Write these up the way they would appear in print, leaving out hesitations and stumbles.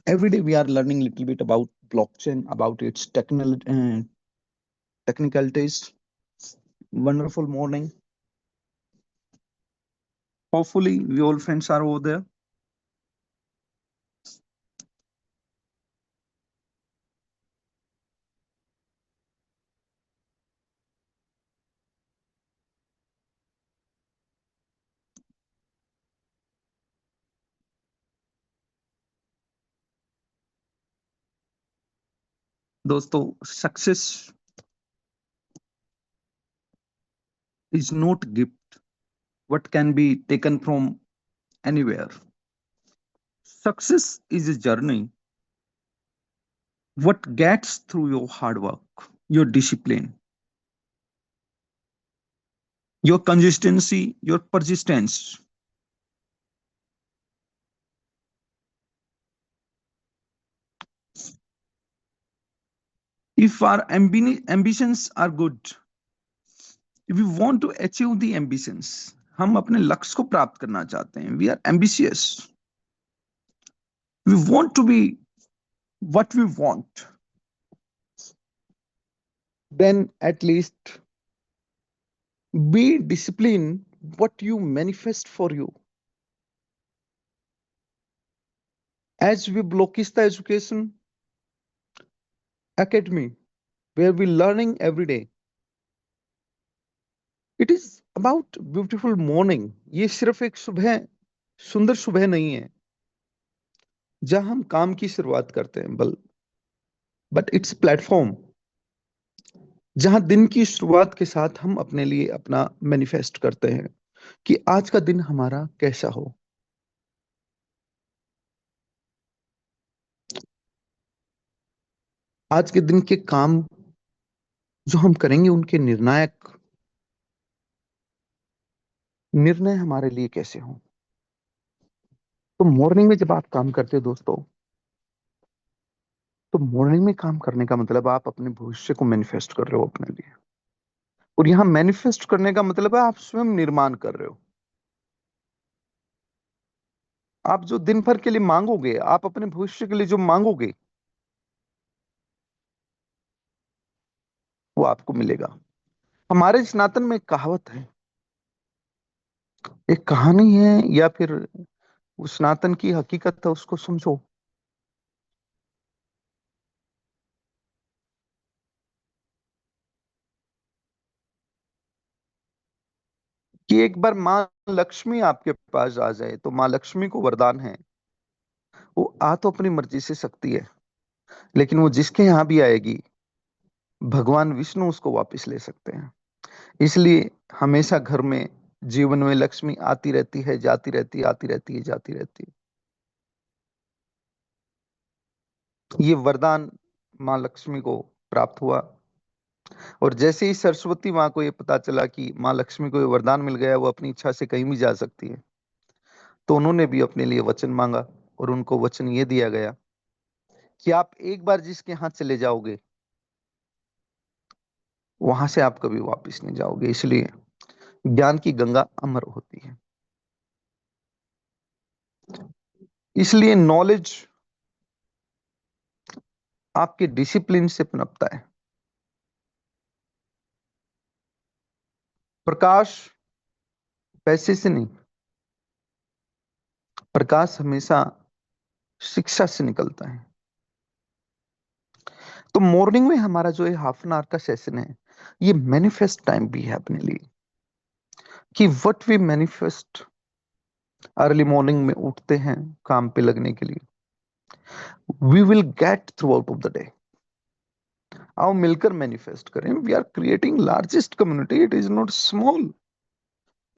Every day we are learning a little bit about blockchain, about its technicalities. Wonderful morning. Hopefully, we all friends are over there. दोस्तों, success is not a gift what can be taken from anywhere. Success is a journey what gets through your hard work, your discipline, your consistency, your persistence. If our ambitions are good, if we want to achieve the ambitions, हम अपने लक्ष्य को प्राप्त करना चाहते हैं, we are ambitious, we want to be what we want, then at least be disciplined what you manifest for you. As we Blockista Education Academy, where we learning every day, it is about beautiful morning. ये सिर्फ एक सुबह, सुंदर सुबह नहीं है जहां हम काम की शुरुआत करते हैं, बट इट्स प्लेटफॉर्म जहां दिन की शुरुआत के साथ हम अपने लिए अपना मैनिफेस्ट करते हैं कि आज का दिन हमारा कैसा हो। आज के दिन के काम जो हम करेंगे उनके निर्णायक निर्णय हमारे लिए कैसे हो। तो मॉर्निंग में जब आप काम करते हो दोस्तों, तो मॉर्निंग में काम करने का मतलब आप अपने भविष्य को मैनिफेस्ट कर रहे हो अपने लिए। और यहां मैनिफेस्ट करने का मतलब है आप स्वयं निर्माण कर रहे हो। आप जो दिन भर के लिए मांगोगे, आप अपने भविष्य के लिए जो मांगोगे वो आपको मिलेगा। हमारे सनातन में एक कहावत है, एक कहानी है, या फिर उस सनातन की हकीकत है, उसको समझो। कि एक बार माँ लक्ष्मी आपके पास आ जाए, तो माँ लक्ष्मी को वरदान है, वो आ तो अपनी मर्जी से सकती है, लेकिन वो जिसके यहाँ भी आएगी भगवान विष्णु उसको वापस ले सकते हैं। इसलिए हमेशा घर में, जीवन में लक्ष्मी आती रहती है, जाती रहती है, आती रहती है, जाती रहती है। ये वरदान माँ लक्ष्मी को प्राप्त हुआ। और जैसे ही सरस्वती माँ को ये पता चला कि माँ लक्ष्मी को ये वरदान मिल गया, वो अपनी इच्छा से कहीं भी जा सकती है, तो उन्होंने भी अपने लिए वचन मांगा। और उनको वचन ये दिया गया कि आप एक बार जिसके यहाँ चले जाओगे वहां से आप कभी वापस नहीं जाओगे। इसलिए ज्ञान की गंगा अमर होती है। इसलिए नॉलेज आपके डिसिप्लिन से पनपता है। प्रकाश पैसे से नहीं, प्रकाश हमेशा शिक्षा से निकलता है। तो मॉर्निंग में हमारा जो है हाफ एन आवर का सेशन है, ये मैनिफेस्ट टाइम भी है अपने लिए। कि what we manifest, early morning में उठते हैं काम पे लगने के लिए, we will get through out of the day. आओ मिलकर मैनिफेस्ट करें। We are creating largest community, it is not small.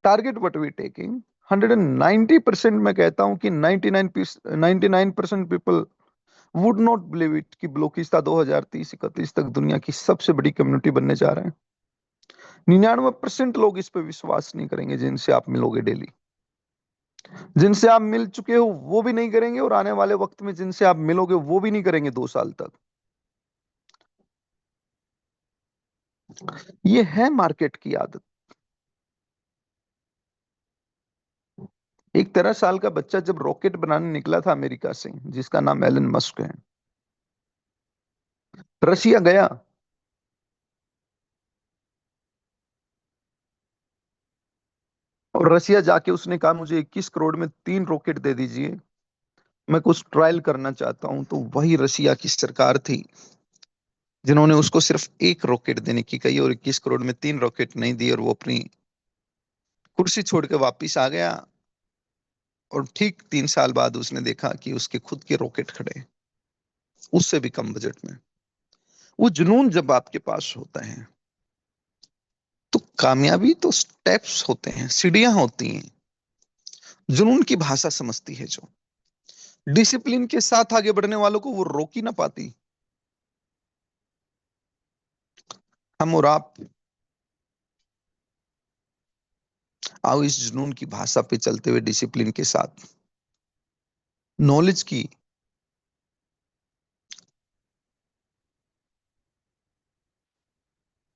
Target what we taking 190%। मैं कहता हूं कि 99% people would not believe it कि ब्लोकिस्ता 2030-31 तक दुनिया की सबसे बड़ी कम्युनिटी बनने जा रहे हैं। 99% लोग इस पे विश्वास नहीं करेंगे जिनसे आप मिलोगे डेली। जिनसे आप मिल चुके हो वो भी नहीं करेंगे, और आने वाले वक्त में जिनसे आप मिलोगे वो भी नहीं करेंगे 2 साल तक। ये है मार्केट की आदत। एक 13 साल का बच्चा जब रॉकेट बनाने निकला था अमेरिका से, जिसका नाम एलन मस्क है, रशिया गया। और रशिया जाके उसने कहा मुझे 21 करोड़ में 3 रॉकेट दे दीजिए, मैं कुछ ट्रायल करना चाहता हूं। तो वही रशिया की सरकार थी जिन्होंने उसको सिर्फ 1 रॉकेट देने की कही, और 21 करोड़ में 3 रॉकेट नहीं दी, और वो अपनी कुर्सी छोड़ के वापिस आ गया। और ठीक 3 साल बाद उसने देखा कि उसके खुद के रॉकेट खड़े हैं, उससे भी कम बजट में। वो जुनून जब आपके पास होता है, तो कामयाबी तो स्टेप्स होते हैं, सीढ़ियां होती हैं। जुनून की भाषा समझती है जो, डिसिप्लिन के साथ आगे बढ़ने वालों को वो रोक ही ना पाती। हम और आप आओ इस जुनून की भाषा पे चलते हुए, डिसिप्लिन के साथ, नॉलेज की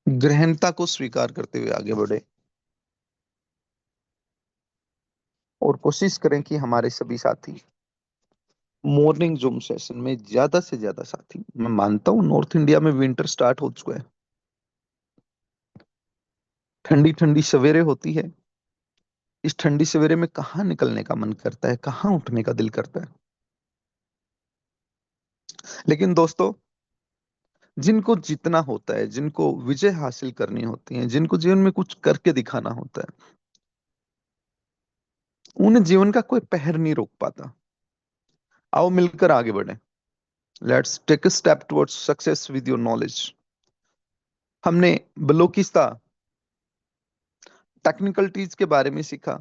गहनता को स्वीकार करते हुए आगे बढ़े, और कोशिश करें कि हमारे सभी साथी मॉर्निंग जूम सेशन में ज्यादा से ज्यादा साथी। मैं मानता हूं नॉर्थ इंडिया में विंटर स्टार्ट हो चुका है, ठंडी ठंडी सवेरे होती है। इस ठंडी सवेरे में कहाँ निकलने का मन करता है, कहाँ उठने का दिल करता है। लेकिन दोस्तों, जिनको जीतना होता है, जिनको विजय हासिल करनी होती है, जिनको जीवन में कुछ करके दिखाना होता है, उन्हें जीवन का कोई पहर नहीं रोक पाता। आओ मिलकर आगे बढ़े। Let's take a step towards success with your knowledge. हमने बलोकिस्ता टेक्निकलिटीज के बारे में सीखा,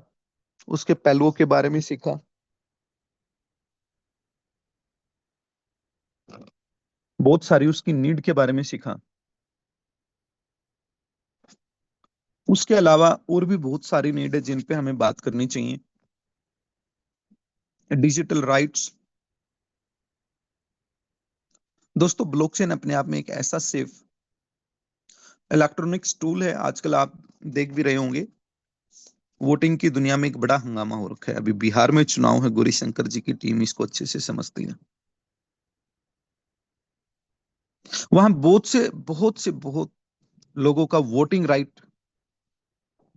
उसके पहलुओं के बारे में सीखा, बहुत सारी उसकी नीड के बारे में सीखा। उसके अलावा और भी बहुत सारी नीड है जिन पे हमें बात करनी चाहिए। Digital rights. दोस्तों, ब्लॉकचेन अपने आप में एक ऐसा सेफ इलेक्ट्रॉनिक्स टूल है। आजकल आप देख भी रहे होंगे, वोटिंग की दुनिया में एक बड़ा हंगामा हो रखा है। अभी बिहार में चुनाव है, गौरीशंकर जी की टीम इसको अच्छे से समझती है। वहां बहुत लोगों का वोटिंग राइट,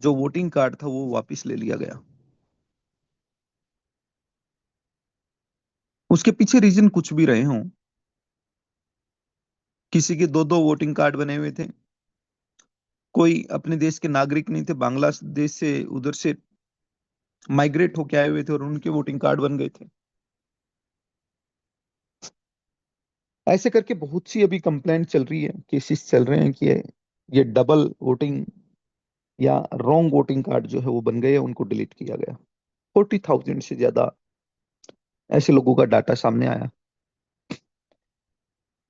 जो वोटिंग कार्ड था, वो वापस ले लिया गया। उसके पीछे रीजन कुछ भी रहे हों, किसी के दो दो वोटिंग कार्ड बने हुए थे, कोई अपने देश के नागरिक नहीं थे, बांग्लादेश से उधर से माइग्रेट होके आए हुए थे और उनके वोटिंग कार्ड बन गए थे। ऐसे करके बहुत सी अभी कंप्लेंट चल रही है, केसेस चल रहे हैं कि ये डबल वोटिंग या रॉन्ग वोटिंग कार्ड जो है वो बन गए हैं, उनको डिलीट किया गया। 40,000 से ज्यादा ऐसे लोगों का डाटा सामने आया।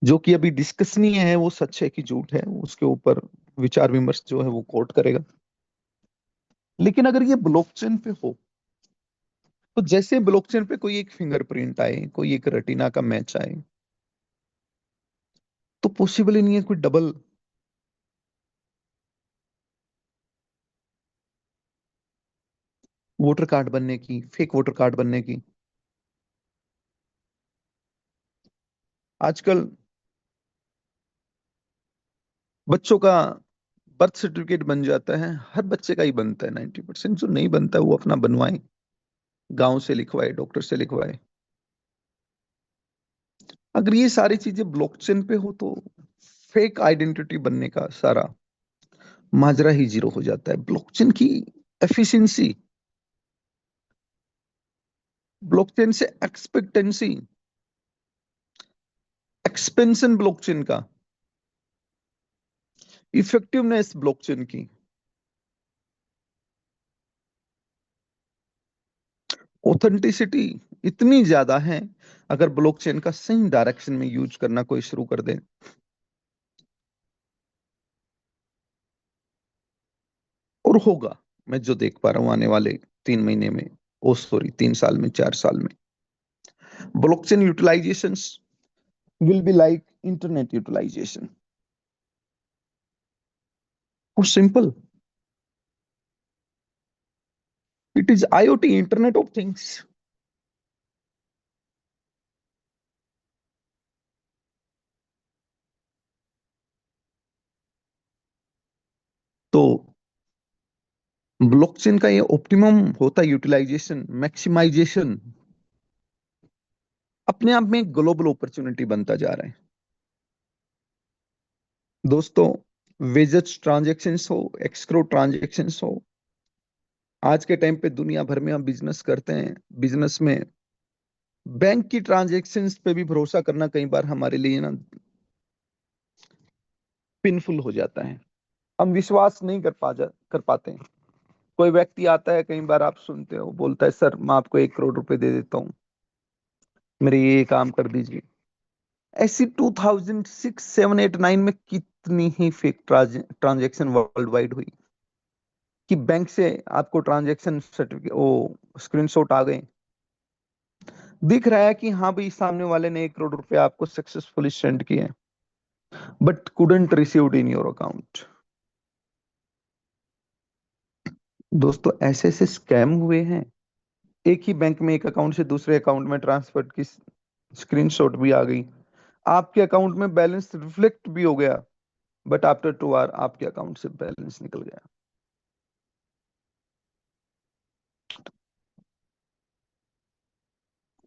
जो कि अभी डिस्कसनीय है, वो सच है कि झूठ है, उसके ऊपर विचार विमर्श जो है वो कोर्ट करेगा। लेकिन अगर ये ब्लॉकचेन पे हो, तो जैसे ब्लॉकचेन पे कोई एक फिंगरप्रिंट आए, कोई एक रेटिना का मैच आए, तो पॉसिबल ही नहीं है कोई डबल वोटर कार्ड बनने की, फेक वोटर कार्ड बनने की। आजकल बच्चों का बर्थ सर्टिफिकेट बन जाता है, हर बच्चे का ही बनता है। 90%। जो नहीं बनता है वो अपना बनवाए, गांव से लिखवाए, डॉक्टर से लिखवाए। अगर ये सारी चीजें ब्लॉकचेन पे हो, तो फेक आइडेंटिटी बनने का सारा माजरा ही जीरो हो जाता है। ब्लॉकचेन की एफिशिएंसी, ब्लॉकचेन से एक्सपेक्टेंसी, एक्सपेंशन ब्लॉकचेन का, इफेक्टिवनेस ब्लॉकचेन की, ऑथेंटिसिटी इतनी ज्यादा है। अगर ब्लॉकचेन का सही डायरेक्शन में यूज करना कोई शुरू कर दे, और होगा। मैं जो देख पा रहा हूं आने वाले 3 महीने में, ओ सॉरी, 3 साल में, 4 साल में, blockchain utilization will be like internet utilization. और simple, it is IOT, internet of things. तो ब्लॉकचेन का ये ऑप्टिमम होता है यूटिलाइजेशन, मैक्सिमाइजेशन, अपने आप में एक ग्लोबल अपॉर्चुनिटी बनता जा रहा है। दोस्तों, वेजेस ट्रांजैक्शंस हो, एक्सक्रो ट्रांजैक्शंस हो, आज के टाइम पे दुनिया भर में हम बिजनेस करते हैं। बिजनेस में बैंक की ट्रांजैक्शंस पे भी भरोसा करना कई बार हमारे लिए ना पिनफुल हो जाता है। हम विश्वास नहीं कर पाते हैं। कोई व्यक्ति आता है, कई बार आप सुनते हो, बोलता है सर मैं आपको 1 करोड़ रुपए दे देता हूँ, मेरे ये काम कर दीजिए। ऐसी 2006 7 8 9 में कितनी ही फेक ट्रांजैक्शन वर्ल्ड वाइड हुई कि बैंक से आपको ट्रांजैक्शन सर्टिफिकेट, वो स्क्रीनशॉट आ गए, दिख रहा है कि हाँ भाई सामने वाले ने 1 करोड़ रुपए आपको सक्सेसफुली सेंड किए, but couldn't received in your account. दोस्तों, ऐसे ऐसे स्कैम हुए हैं। एक ही बैंक में एक अकाउंट से दूसरे अकाउंट में ट्रांसफर की स्क्रीनशॉट भी आ गई, आपके अकाउंट में बैलेंस रिफ्लेक्ट भी हो गया, बट आफ्टर 2 आवर आपके अकाउंट से बैलेंस निकल गया।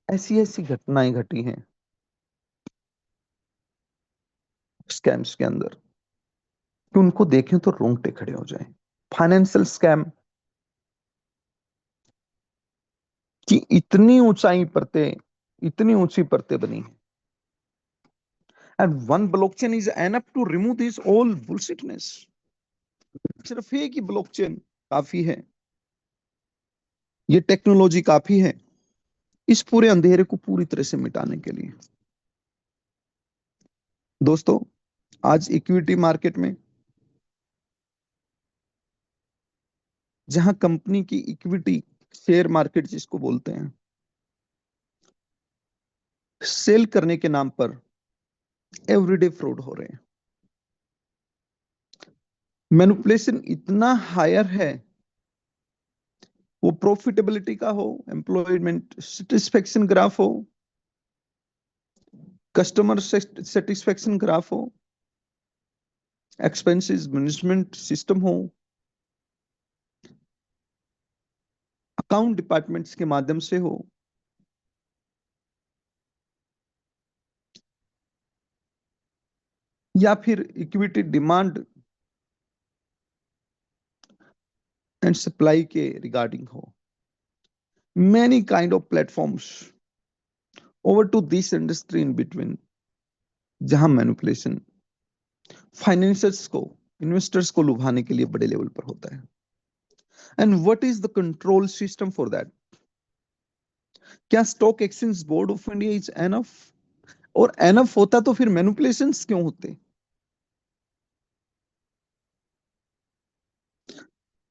ऐसी ऐसी घटनाएं घटी हैं स्कैम्स के अंदर कि उनको देखें तो रोंगटे खड़े हो जाएं। फाइनेंशियल स्कैम की इतनी ऊंची परतें बनी है, and one blockchain is enough to remove this all bullshitness. सिर्फ एक ही ब्लॉकचेन काफी है, ये टेक्नोलॉजी काफी है इस पूरे अंधेरे को पूरी तरह से मिटाने के लिए। दोस्तों, आज इक्विटी मार्केट में, जहां कंपनी की इक्विटी, शेयर मार्केट जिसको बोलते हैं, सेल करने के नाम पर एवरीडे फ्रॉड हो रहे हैं। मैनिपुलेशन इतना हायर है, वो प्रॉफिटेबिलिटी का हो, एम्प्लॉयमेंट सेटिस्फेक्शन ग्राफ हो, कस्टमर सेटिस्फेक्शन ग्राफ हो, एक्सपेंसेस मैनेजमेंट सिस्टम हो, अकाउंट डिपार्टमेंट्स के माध्यम से हो, या फिर इक्विटी डिमांड एंड सप्लाई के रिगार्डिंग हो, many kind of platforms over to this industry in between, जहां मैनिपुलेशन फाइनेंसर्स को, इन्वेस्टर्स को लुभाने के लिए बड़े लेवल पर होता है। And what is the control system for that? क्या stock exchange board of India is enough? और एनफ होता तो फिर मैनिपुलेशंस क्यों होते?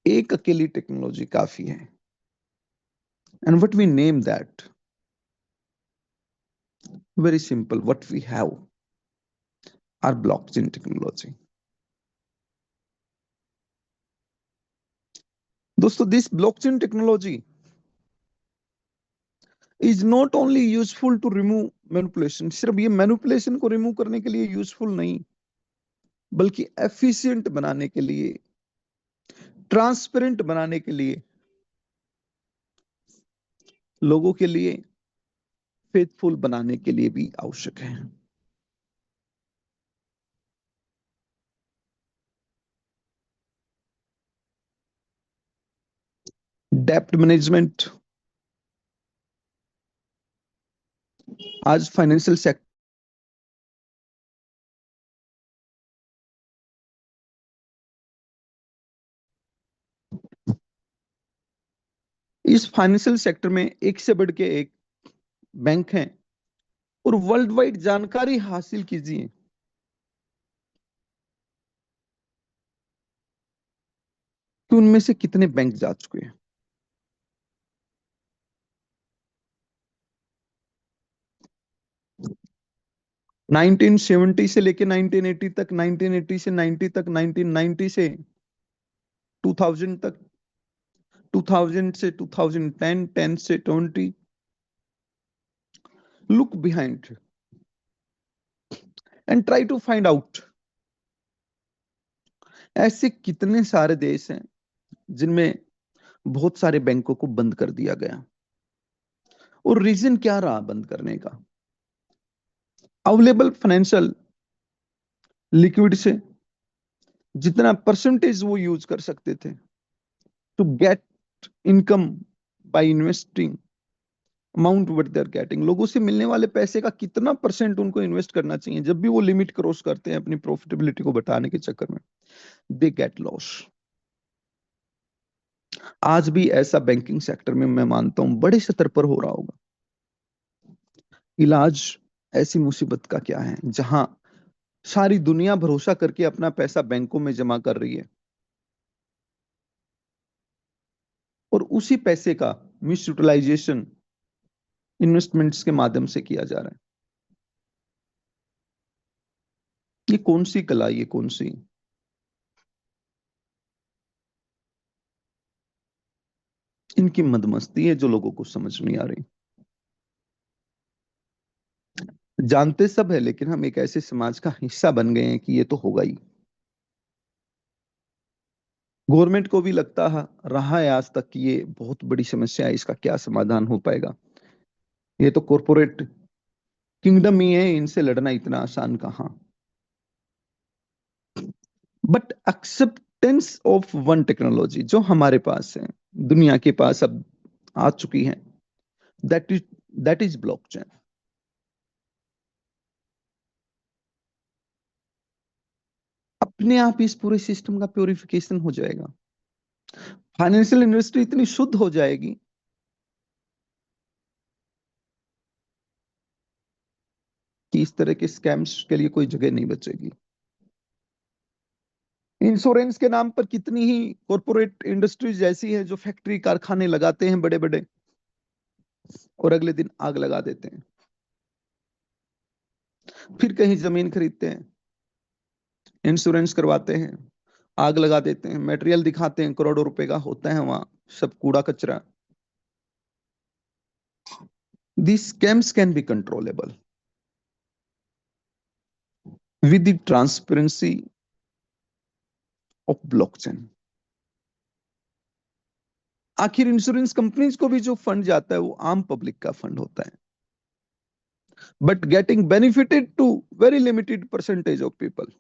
एक अकेली टेक्नोलॉजी काफी है, and what we name that, very simple, what we have are blockchain technology. दोस्तों, this blockchain technology is not only useful to remove manipulation, सिर्फ ये मैनिपुलेशन को रिमूव करने के लिए यूजफुल नहीं, बल्कि एफिशिएंट बनाने के लिए, ट्रांसपेरेंट बनाने के लिए, लोगों के लिए फेथफुल बनाने के लिए भी आवश्यक है। डेप्ट मैनेजमेंट, आज फाइनेंशियल सेक्टर, इस फाइनेंशियल सेक्टर में एक से बढ़ के एक बैंक हैं, और वर्ल्ड वाइड जानकारी हासिल कीजिए कि उनमें से कितने बैंक जा चुके हैं। 1970 से लेके 1980 तक, 1980 से 90 तक, 1990 से 2000 तक, 2000 से 2010, 10 से 20, look behind and try to find out ऐसे कितने सारे देश हैं जिनमें बहुत सारे बैंकों को बंद कर दिया गया। और रीजन क्या रहा बंद करने का? अवेलेबल फाइनेंशियल लिक्विड से जितना परसेंटेज वो यूज कर सकते थे to get income by investing, amount what they are getting, लोगों से मिलने वाले पैसे का कितना परसेंट उनको इन्वेस्ट करना चाहिए, जब भी वो लिमिट क्रॉस करते हैं अपनी प्रॉफिटेबिलिटी को बढ़ाने के चक्कर में दे गेट लॉस। आज भी ऐसा बैंकिंग सेक्टर में मैं मानता हूं बड़े स्तर पर हो रहा होगा। इलाज ऐसी मुसीबत का क्या है जहां सारी दुनिया भरोसा करके अपना पैसा बैंकों में जमा कर रही है और उसी पैसे का मिस यूटिलाइजेशन इन्वेस्टमेंट्स के माध्यम से किया जा रहा है। ये कौन सी कला, ये कौन सी इनकी मदमस्ती है जो लोगों को समझ नहीं आ रही। जानते सब है लेकिन हम एक ऐसे समाज का हिस्सा बन गए हैं कि ये तो होगा ही। गवर्नमेंट को भी लगता है रहा है आज तक कि ये बहुत बड़ी समस्या है, इसका क्या समाधान हो पाएगा, ये तो कॉरपोरेट किंगडम ही है, इनसे लड़ना इतना आसान कहाँ। But acceptance of one technology जो हमारे पास है, दुनिया के पास अब आ चुकी है, that is that is blockchain. अपने आप इस पूरे सिस्टम का प्योरिफिकेशन हो जाएगा, फाइनेंशियल इंडस्ट्री इतनी शुद्ध हो जाएगी कि इस तरह के स्कैम्स के लिए कोई जगह नहीं बचेगी। इंश्योरेंस के नाम पर कितनी ही कॉरपोरेट इंडस्ट्रीज ऐसी है जो फैक्ट्री कारखाने लगाते हैं बड़े बड़े और अगले दिन आग लगा देते हैं। फिर कहीं जमीन खरीदते हैं, इंश्योरेंस करवाते हैं, आग लगा देते हैं, मटेरियल दिखाते हैं करोड़ों रुपए का होता है वहां सब कूड़ा कचरा। These scams can be controllable with the transparency of blockchain। आखिर इंश्योरेंस कंपनीज को भी जो फंड जाता है वो आम पब्लिक का फंड होता है, but getting benefited to very limited percentage of people.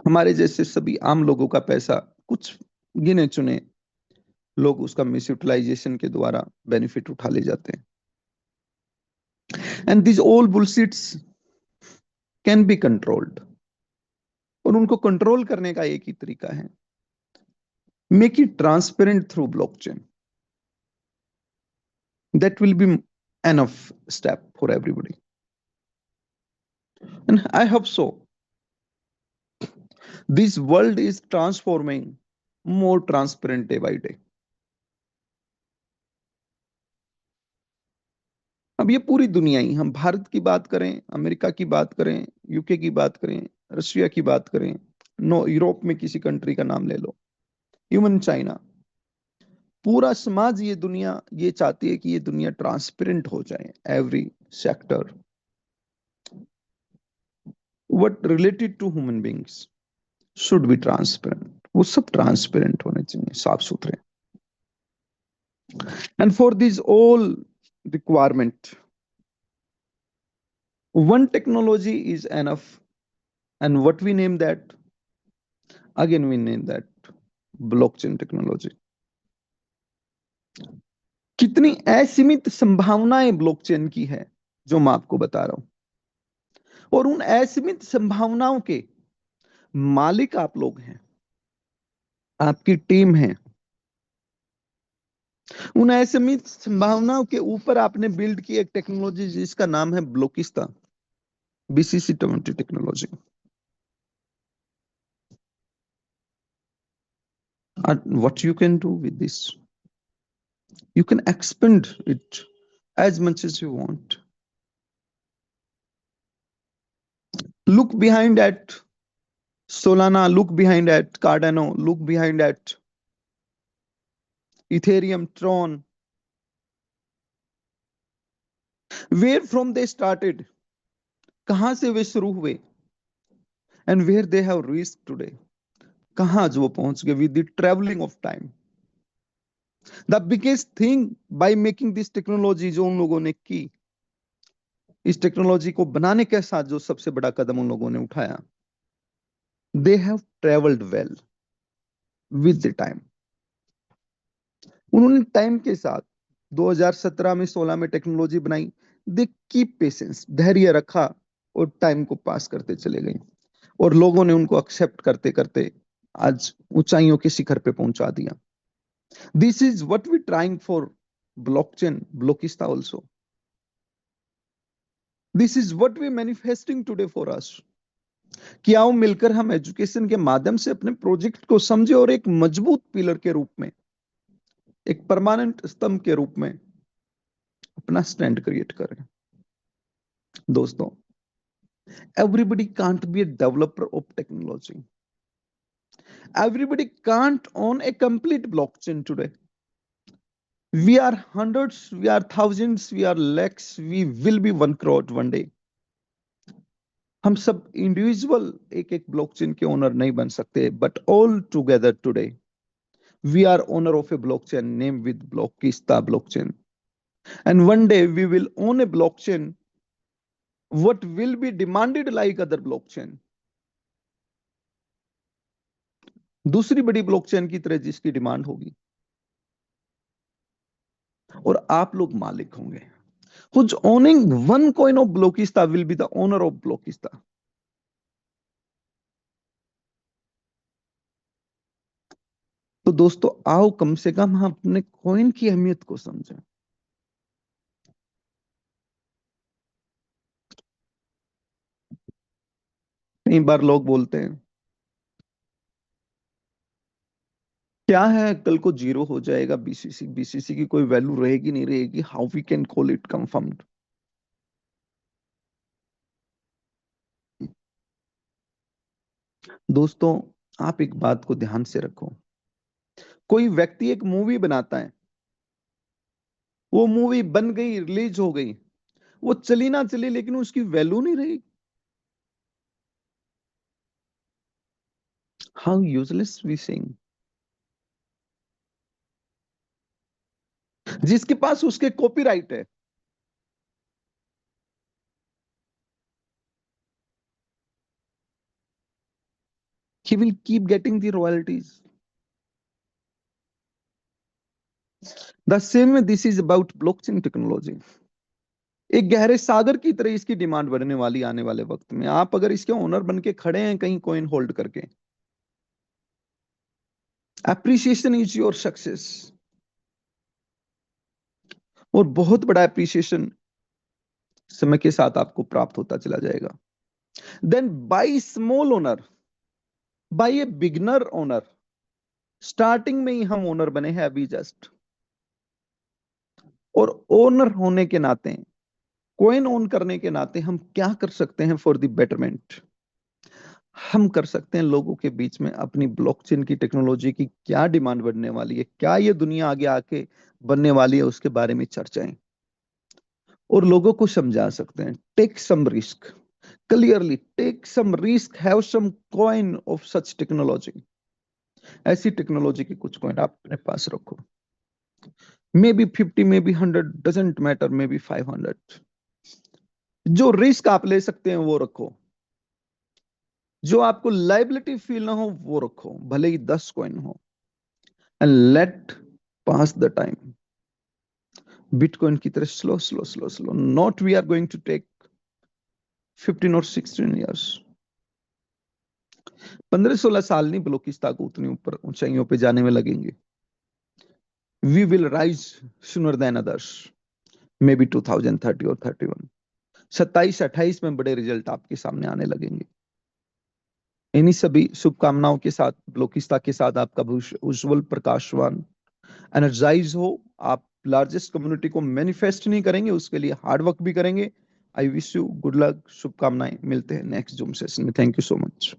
हमारे जैसे सभी आम लोगों का पैसा कुछ गिने चुने लोग उसका मिस यूटिलाइजेशन के द्वारा बेनिफिट उठा ले जाते हैं। And this all bullshits can be controlled. और उनको कंट्रोल करने का एक ही तरीका है, make it transparent through blockchain. That will be enough step for everybody. And I hope so. This world is transforming more transparent day by day. अब ये पूरी दुनिया ही, हम भारत की बात करें, अमेरिका की बात करें, यूके की बात करें, रशिया की बात करें, नो यूरोप में किसी कंट्री का नाम ले लो, इवन चाइना, पूरा समाज, ये दुनिया ये चाहती है कि ये दुनिया ट्रांसपेरेंट हो जाए। Every sector what related to human beings should be transparent, वो सब ट्रांसपेरेंट होने चाहिए, साफ सुथरे। And for this all requirement one technology is enough, and what we name that, again we name that blockchain technology। कितनी असीमित संभावनाएं blockchain की है जो मैं आपको बता रहा हूं, और उन असीमित संभावनाओं के मालिक आप लोग हैं, आपकी टीम है। उन असीमित संभावनाओं के ऊपर आपने बिल्ड की एक टेक्नोलॉजी जिसका नाम है ब्लॉकिस्ता, BCC20 technology. And what you can do with this, you can expand it as much as you want. Look behind at Solana, look behind at Cardano, look behind at Ethereum, Tron. Where from they started? कहां से वे शुरू हुए? And where they have reached today? कहां आज वो पहुंच गए with the traveling of time? The biggest thing by making this technology जो उन लोगों ने की, इस टेक्नोलॉजी को बनाने के साथ जो सबसे बड़ा कदम उन लोगों ने उठाया, they have traveled well with the time. उन्होंने टाइम के साथ 2017 में 16 में टेक्नोलॉजी बनाई, दे कीप पेशेंस, धैर्य रखा और टाइम को पास करते चले गए और लोगों ने उनको एक्सेप्ट करते करते आज ऊंचाइयों के शिखर पे पहुंचा दिया. This is what we trying for blockchain Blockista also. This is what we manifesting today for us कि आओ मिलकर हम एजुकेशन के माध्यम से अपने प्रोजेक्ट को समझे और एक मजबूत पिलर के रूप में, एक परमानेंट स्तंभ के रूप में अपना स्टैंड क्रिएट करें. दोस्तों, everybody can't be a developer of technology. Everybody can't own a complete blockchain today. We are hundreds, we are thousands, we are lakhs, we will be 1 crore one day. हम सब individual एक एक blockchain के owner नहीं बन सकते, but all together today we are owner of a blockchain named with Blockista blockchain, and one day we will own a blockchain what will be demanded like other blockchain. दूसरी बड़ी blockchain की तरह जिसकी demand होगी और आप लोग मालिक होंगे. Who's owning one coin of Blockista will be the owner of Blockista. तो दोस्तों, आओ कम से कम हम अपने कॉइन की अहमियत को समझें. कई बार लोग बोलते हैं क्या है, कल को जीरो हो जाएगा बीसीसी, बीसीसी की कोई वैल्यू रहेगी नहीं रहेगी, how we can call it confirmed. दोस्तों, आप एक बात को ध्यान से रखो. कोई व्यक्ति एक मूवी बनाता है, वो मूवी बन गई, रिलीज हो गई, वो चली ना चली लेकिन उसकी वैल्यू नहीं रही. How useless we sing. जिसके पास उसके कॉपीराइट है, he will keep getting the royalties. The same way this is about blockchain technology. एक गहरे सागर की तरह इसकी डिमांड बढ़ने वाली आने वाले वक्त में. आप अगर इसके ओनर बन के खड़े हैं कहीं कॉइन होल्ड करके, एप्रिसिएशन इज योर सक्सेस. और बहुत बड़ा एप्रिसिएशन समय के साथ आपको प्राप्त होता चला जाएगा. Then by small owner, by a beginner owner. Starting में ही हम ओनर बने हैं अभी जस्ट, और ओनर होने के नाते, कॉइन ओन करने के नाते हम क्या कर सकते हैं फॉर द बेटरमेंट. हम कर सकते हैं लोगों के बीच में अपनी ब्लॉकचेन की टेक्नोलॉजी की क्या डिमांड बढ़ने वाली है, क्या ये दुनिया आगे आके बनने वाली है, उसके बारे में चर्चाएं और लोगों को समझा सकते हैं. Take some risk, clearly take some risk, have some coin of such technology. ऐसी टेक्नोलॉजी की कुछ कॉइन आप अपने पास रखो. Maybe 50, maybe 100, doesn't matter, maybe 500. जो रिस्क आप ले सकते हैं वो रखो, जो आपको लाइबिलिटी फील ना हो वो रखो, भले ही 10 कॉइन हो. And let pass the time. Bitcoin की तरह slow slow slow slow, not we are going to take 15 और 16 ईयर्स. 15-16 साल नहीं ब्लोकिस्ता को उतनी ऊपर ऊंचाइयों पे जाने में लगेंगे. We will rise sooner than others, maybe 2030 और 31. 27-28 में बड़े रिजल्ट आपके सामने आने लगेंगे. इन्हीं सभी शुभकामनाओं के साथ, ब्लोकिस्ता के साथ आपका भविष्य उज्जवल प्रकाशवान, एनर्जाइज हो. आप लार्जेस्ट कम्युनिटी को मैनिफेस्ट नहीं करेंगे, उसके लिए हार्ड वर्क भी करेंगे. I wish you good luck, शुभकामनाएं. मिलते हैं नेक्स्ट जूम सेशन में. Thank you so much.